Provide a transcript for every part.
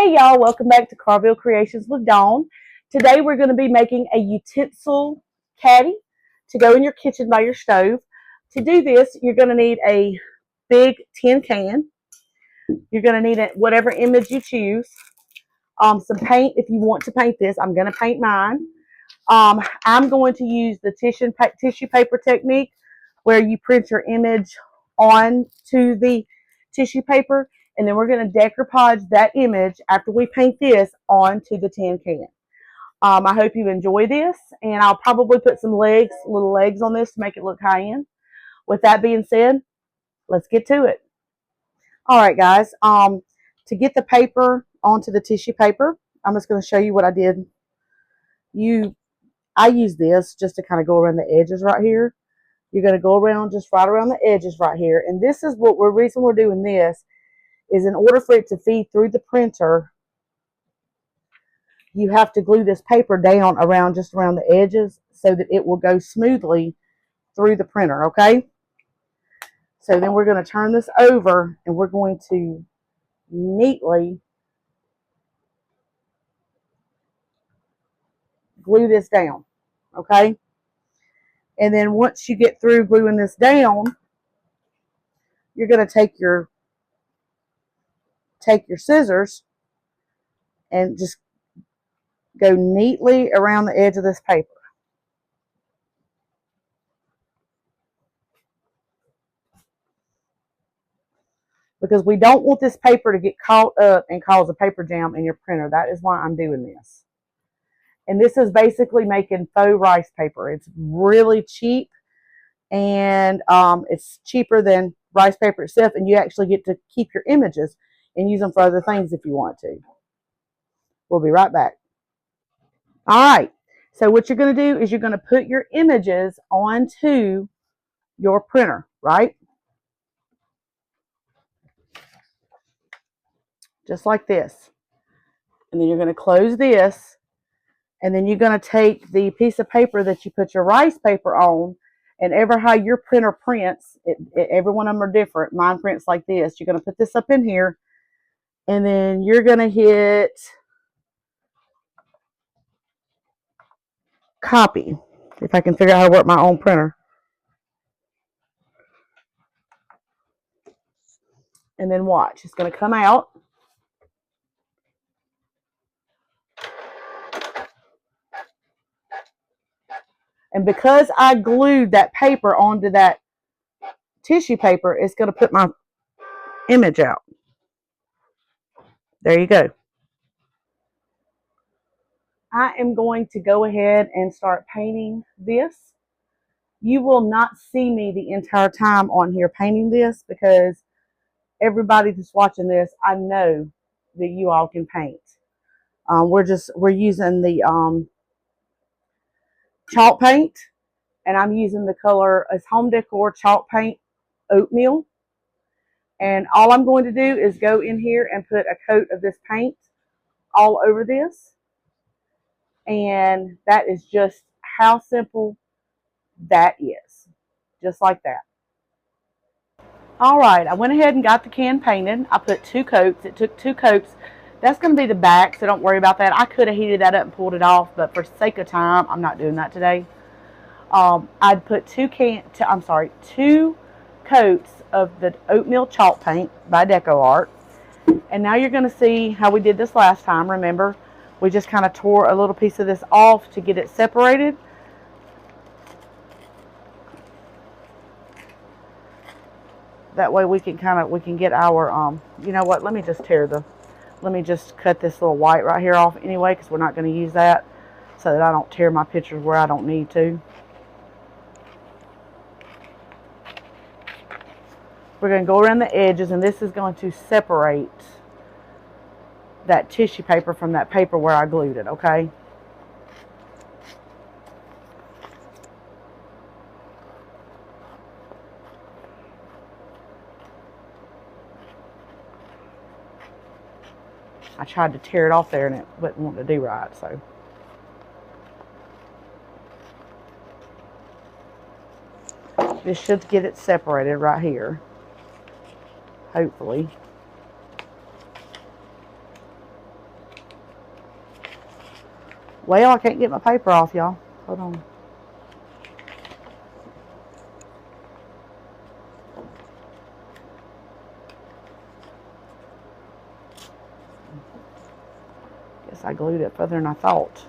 Hey y'all, welcome back to Carrville Creations with Dawn. Today we're going to be making a utensil caddy to go in your kitchen by your stove. To do this, you're going to need a big tin can. You're going to need whatever image you choose. Some paint if you want to paint this. I'm going to paint mine. I'm going to use the tissue paper technique where you print your image onto the tissue paper, and then we're going to decoupage that image after we paint this onto the tin can. I hope you enjoy this, and I'll probably put some little legs on this to make it look high-end. With that being said, let's get to it. All right, guys. To get the paper onto the tissue paper, I'm just going to show you what I did. I use this just to kind of go around the edges right here. You're going to go around just right around the edges right here. And this is reason we're doing this is in order for it to feed through the printer, you have to glue this paper down just around the edges so that it will go smoothly through the printer, okay? So then we're going to turn this over and we're going to neatly glue this down, okay? And then once you get through gluing this down, you're going to take your scissors and just go neatly around the edge of this paper. Because we don't want this paper to get caught up and cause a paper jam in your printer. That is why I'm doing this. And this is basically making faux rice paper. It's really cheap, and it's cheaper than rice paper itself, and you actually get to keep your images and use them for other things if you want to. We'll be right back. All right, so what you're going to do is you're going to put your images onto your printer, right? Just like this. And then you're going to close this, and then you're going to take the piece of paper that you put your rice paper on, and ever how your printer prints, every one of them are different. Mine prints like this. You're going to put this up in here, and then you're going to hit copy, if I can figure out how to work my own printer. And then watch. It's going to come out. And because I glued that paper onto that tissue paper, it's going to put my image out. There you go. I am going to go ahead and start painting this. You will not see me the entire time on here painting this because everybody that's watching this, I know that you all can paint. We're using the chalk paint, and I'm using the color as Home Decor Chalk Paint Oatmeal. And all I'm going to do is go in here and put a coat of this paint all over this. And that is just how simple that is. Just like that. All right, I went ahead and got the can painted. I put 2 coats. It took 2 coats. That's going to be the back, so don't worry about that. I could have heated that up and pulled it off, but for sake of time, I'm not doing that today. I'd put 2 coats of the oatmeal chalk paint by Deco Art. And now you're going to see how we did this last time. Remember, we just kind of tore a little piece of this off to get it separated. That way we can get our, you know what, let me just cut this little white right here off anyway, because we're not going to use that, so that I don't tear my pictures where I don't need to. We're going to go around the edges, and this is going to separate that tissue paper from that paper where I glued it, okay? I tried to tear it off there, and it wouldn't want to do right, so. This should get it separated right here, hopefully. Well, I can't get my paper off, y'all. Hold on. Guess I glued it further than I thought.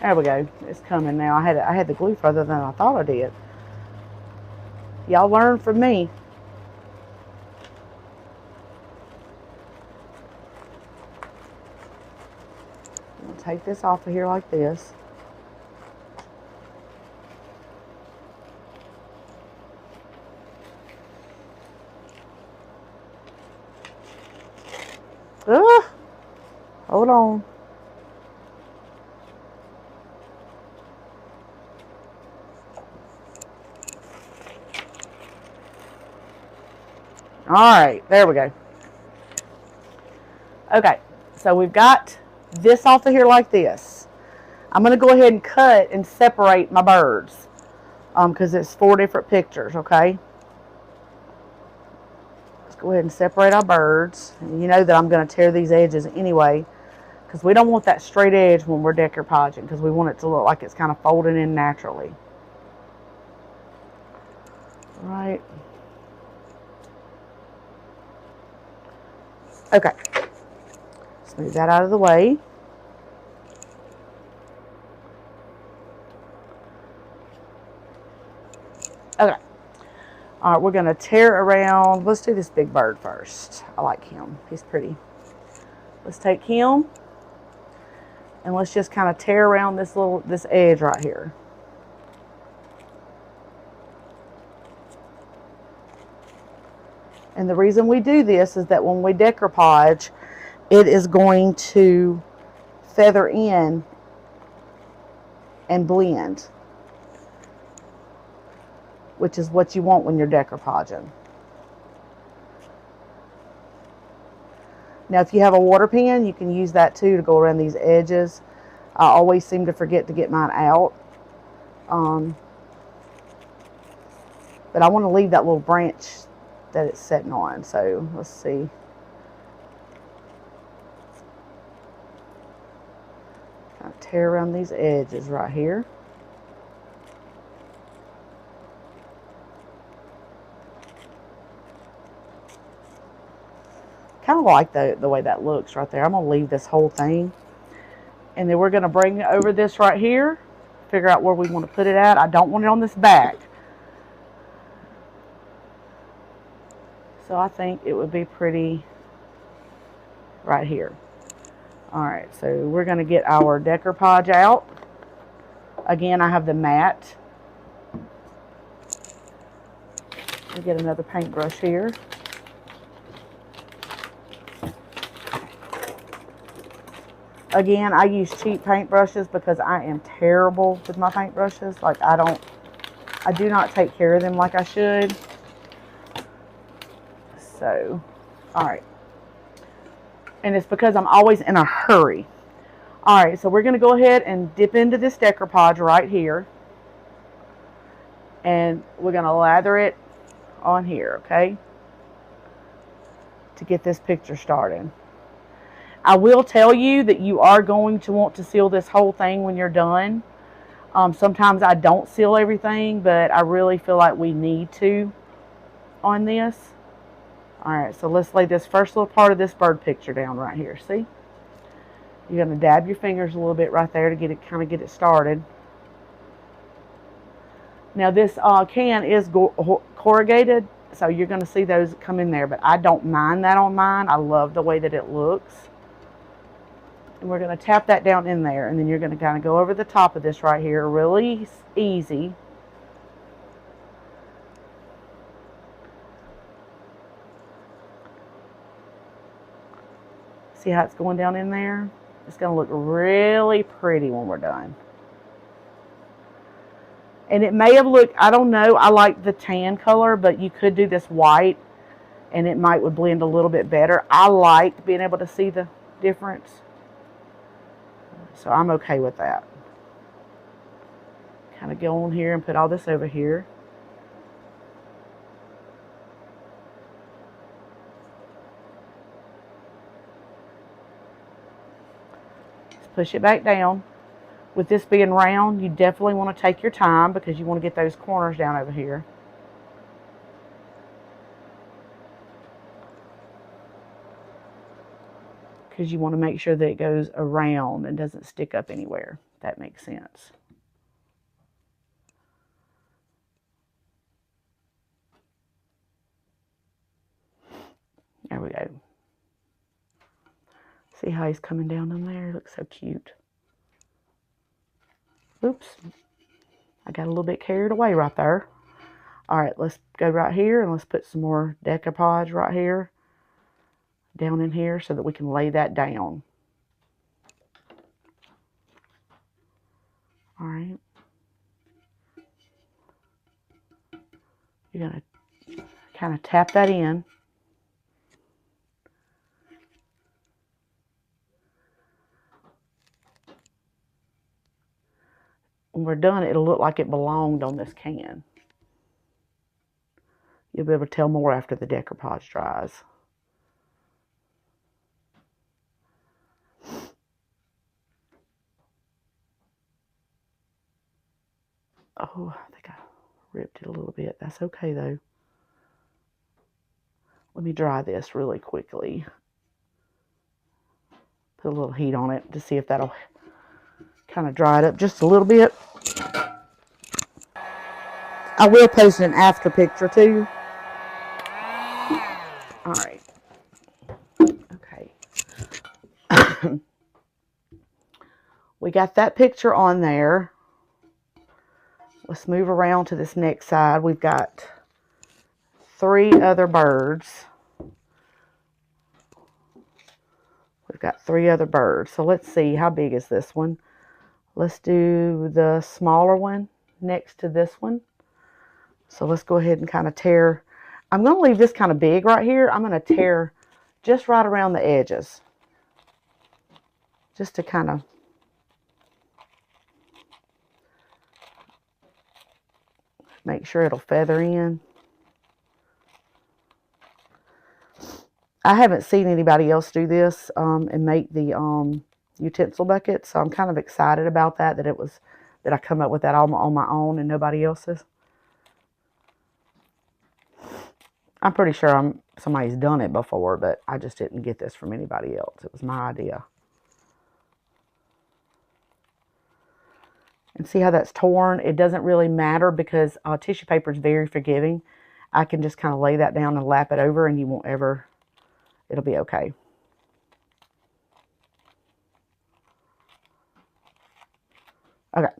There we go. It's coming now. I had the glue further than I thought I did. Y'all learn from me. I'll take this off of here like this. Ugh. Hold on. All right, there we go. Okay, so we've got this off of here like this. I'm going to go ahead and cut and separate my birds because it's 4 different pictures, okay? Let's go ahead and separate our birds. And you know that I'm going to tear these edges anyway because we don't want that straight edge when we're decoupaging because we want it to look like it's kind of folding in naturally. All right. Okay. Let's move that out of the way. Okay. All right, we're going to tear around. Let's do this big bird first. I like him. He's pretty. Let's take him and let's just kind of tear around this edge right here. And the reason we do this is that when we decoupage, it is going to feather in and blend, which is what you want when you're decoupaging. Now, if you have a water pen, you can use that too to go around these edges. I always seem to forget to get mine out. But I want to leave that little branch that it's sitting on. So let's see. I'll tear around these edges right here. Kind of like the way that looks right there. I'm going to leave this whole thing. And then we're going to bring over this right here. Figure out where we want to put it at. I don't want it on this back. So I think it would be pretty right here. Alright, so we're going to get our decoupage out. Again, I have the matte. I'll get another paintbrush here. Again, I use cheap paintbrushes because I am terrible with my paintbrushes. Like, I do not take care of them like I should. So, alright. And it's because I'm always in a hurry. Alright, so we're going to go ahead and dip into this decoupage right here. And we're going to lather it on here, okay? To get this picture started. I will tell you that you are going to want to seal this whole thing when you're done. Sometimes I don't seal everything, but I really feel like we need to on this. Alright, so let's lay this first little part of this bird picture down right here. See? You're going to dab your fingers a little bit right there to kind of get it started. Now this can is corrugated, so you're going to see those come in there, but I don't mind that on mine. I love the way that it looks. And we're going to tap that down in there, and then you're going to kind of go over the top of this right here, really easy. See how it's going down in there? It's going to look really pretty when we're done. And it may have looked, I don't know, I like the tan color, but you could do this white, and it would blend a little bit better. I like being able to see the difference. So I'm okay with that. Kind of go on here and put all this over here. Let's push it back down. With this being round, you definitely want to take your time because you want to get those corners down over here. Because you want to make sure that it goes around and doesn't stick up anywhere. If that makes sense. There we go. See how he's coming down in there? It looks so cute. Oops. I got a little bit carried away right there. All right, let's go right here and let's put some more decoupage right here, down in here, so that we can lay that down. All right. You're going to kind of tap that in. When we're done, it'll look like it belonged on this can. You'll be able to tell more after the decoupage dries. Oh, I think I ripped it a little bit. That's okay though. Let me dry this really quickly. Put a little heat on it to see if that'll kind of dry it up just a little bit. I will post an after picture too. All right. Okay. We got that picture on there. Let's move around to this next side. We've got 3 other birds. We've got 3 other birds. So let's see, how big is this one? Let's do the smaller one next to this one. So let's go ahead and kind of tear. I'm going to leave this kind of big right here. I'm going to tear just right around the edges, just to kind of make sure it'll feather in. I haven't seen anybody else do this and make the utensil bucket, so I'm kind of excited about that, that I come up with that all on my own and nobody else's. I'm pretty sure somebody's done it before, but I just didn't get this from anybody else. It was my idea. And see how that's torn? It doesn't really matter because tissue paper is very forgiving. I can just kind of lay that down and lap it over and you won't ever, it'll be okay. Okay.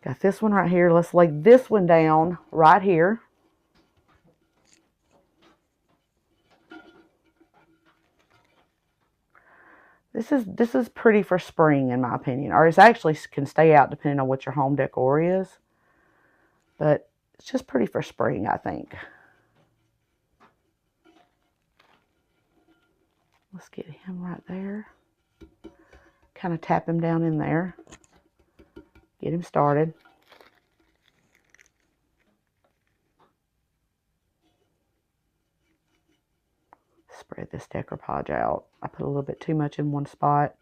Got this one right here. Let's lay this one down right here. This is pretty for spring in my opinion, or it actually can stay out depending on what your home decor is, but it's just pretty for spring, I think. Let's get him right there. Kind of tap him down in there. Get him started. Spread this decoupage out. I put a little bit too much in one spot.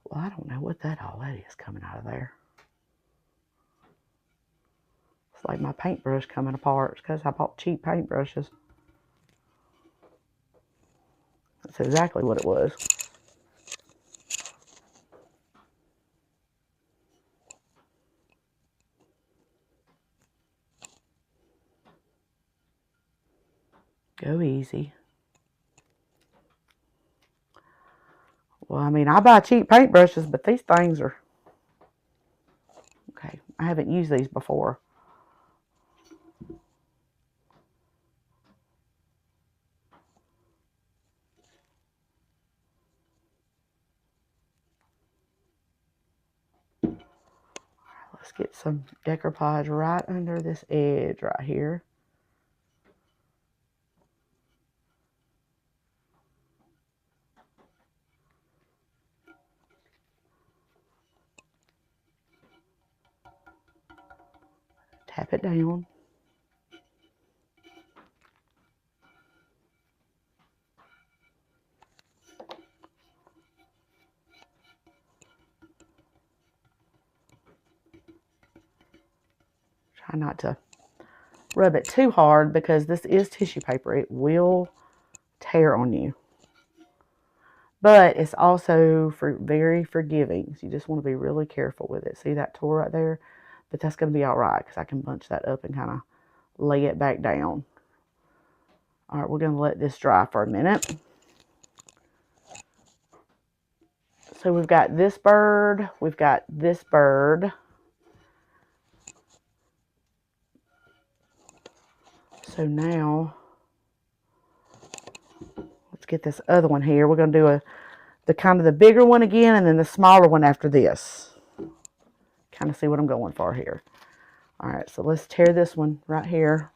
Well, I don't know what all that is coming out of there. It's like my paintbrush coming apart. It's because I bought cheap paintbrushes. That's exactly what it was. Go easy. Well, I mean, I buy cheap paintbrushes, but these things are... Okay, I haven't used these before. Let's get some decoupage right under this edge right here. Tap it down. Try not to rub it too hard because this is tissue paper. It will tear on you. But it's also very forgiving. So you just want to be really careful with it. See that tore right there? But that's going to be all right because I can bunch that up and kind of lay it back down. All right, we're going to let this dry for a minute. So we've got this bird. We've got this bird. So now, let's get this other one here. We're going to do the kind of the bigger one again and then the smaller one after this. Kind of see what I'm going for here. All right, so let's tear this one right here.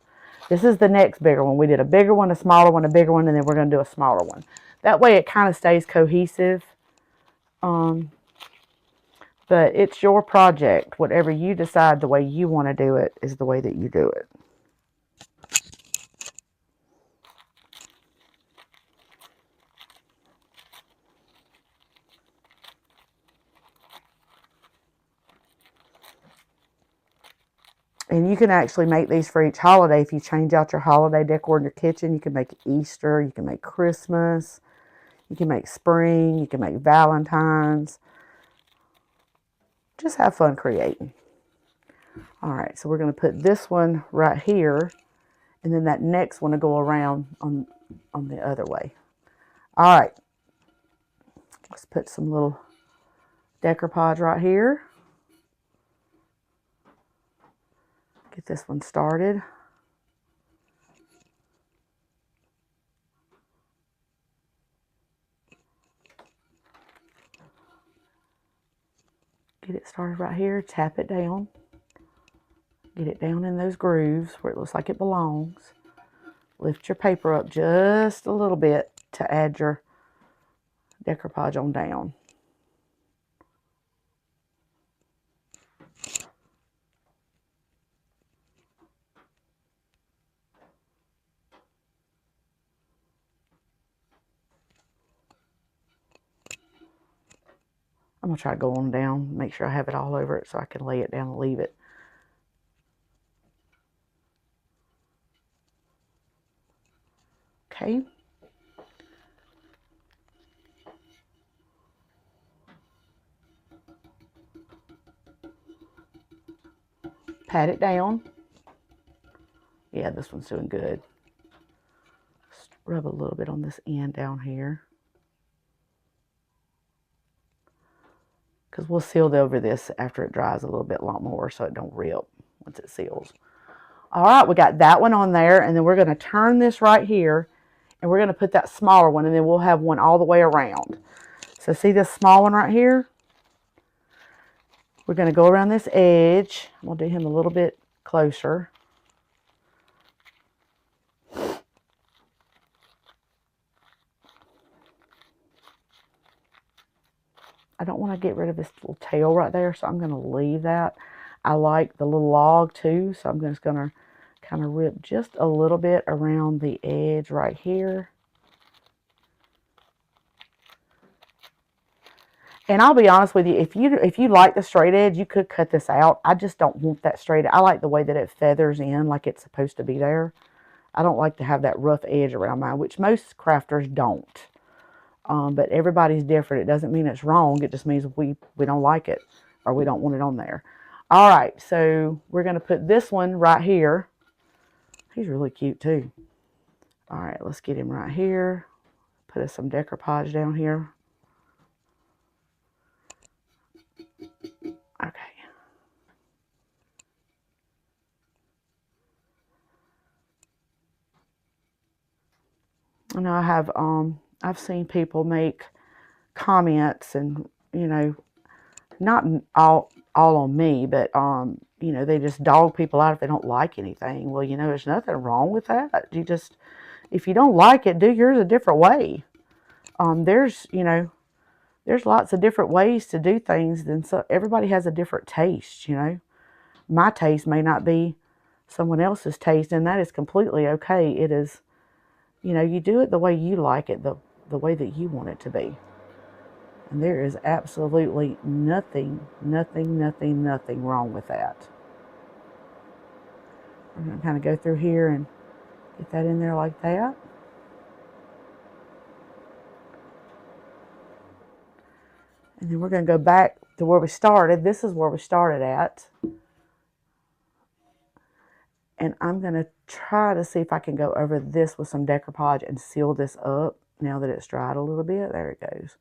This is the next bigger one. We did a bigger one, a smaller one, a bigger one, and then we're going to do a smaller one. That way it kind of stays cohesive. But it's your project. Whatever you decide, the way you want to do it is the way that you do it. And you can actually make these for each holiday. If you change out your holiday decor in your kitchen, you can make Easter, you can make Christmas, you can make spring, you can make Valentine's. Just have fun creating. All right, so we're going to put this one right here, and then that next one will go around on the other way. All right, let's put some little decoupage right here. Get this one started. Get it started right here, tap it down. Get it down in those grooves where it looks like it belongs. Lift your paper up just a little bit to add your decoupage on down. I'm going to try to go on down, make sure I have it all over it so I can lay it down and leave it. Okay. Pat it down. Yeah, this one's doing good. Just rub a little bit on this end down here. Because we'll seal over this after it dries a little bit more so it don't rip once it seals. All right, we got that one on there, and then we're going to turn this right here, and we're going to put that smaller one, and then we'll have one all the way around. So see this small one right here? We're going to go around this edge. I'm going to do him a little bit closer. I don't want to get rid of this little tail right there, so I'm going to leave that. I like the little log too, so I'm just going to kind of rip just a little bit around the edge right here. And I'll be honest with you, if you like the straight edge, you could cut this out. I just don't want that straight. I like the way that it feathers in like it's supposed to be there. I don't like to have that rough edge around mine, which most crafters don't. But everybody's different. It doesn't mean it's wrong. It just means we don't like it or we don't want it on there. All right, so we're going to put this one right here. He's really cute too. All right, let's get him right here. Put us some decoupage down here. Okay. I know I have I've seen people make comments and, you know, not all on me, but you know, they just dog people out if they don't like anything. Well, you know, there's nothing wrong with that. You just, if you don't like it, do yours a different way. There's, you know, there's lots of different ways to do things, and so everybody has a different taste, you know. My taste may not be someone else's taste, and that is completely okay. It is, you know, you do it the way you like it, the way that you want it to be. And there is absolutely nothing wrong with that. We're going to kind of go through here and get that in there like that. And then we're going to go back to where we started. This is where we started at. And I'm going to try to see if I can go over this with some decoupage and seal this up now that it's dried a little bit. There it goes.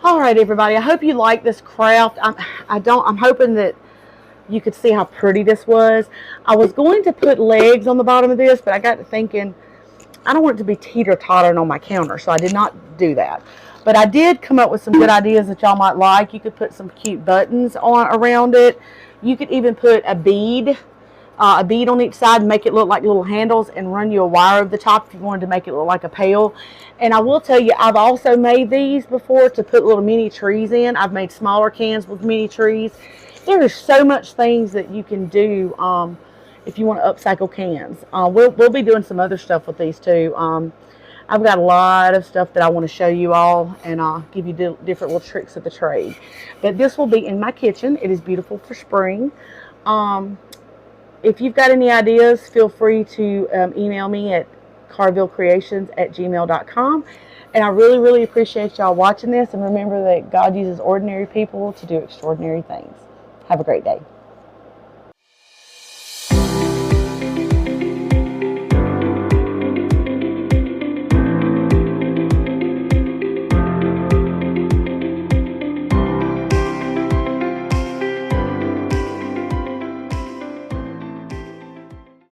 All right, everybody. I hope you like this craft. I'm hoping that you could see how pretty this was. I was going to put legs on the bottom of this, but I got to thinking, I don't want it to be teeter-tottering on my counter, so I did not do that. But I did come up with some good ideas that y'all might like. You could put some cute buttons on around it. You could even put a bead on each side and make it look like little handles and run you a wire over the top if you wanted to make it look like a pail. And I will tell you, I've also made these before to put little mini trees in. I've made smaller cans with mini trees. There is so much things that you can do if you want to upcycle cans. We'll be doing some other stuff with these too. I've got a lot of stuff that I want to show you all, and I'll give you different little tricks of the trade. But this will be in my kitchen. It is beautiful for spring. If you've got any ideas, feel free to email me at carrvillecreations@gmail.com. And I really, really appreciate y'all watching this. And remember that God uses ordinary people to do extraordinary things. Have a great day.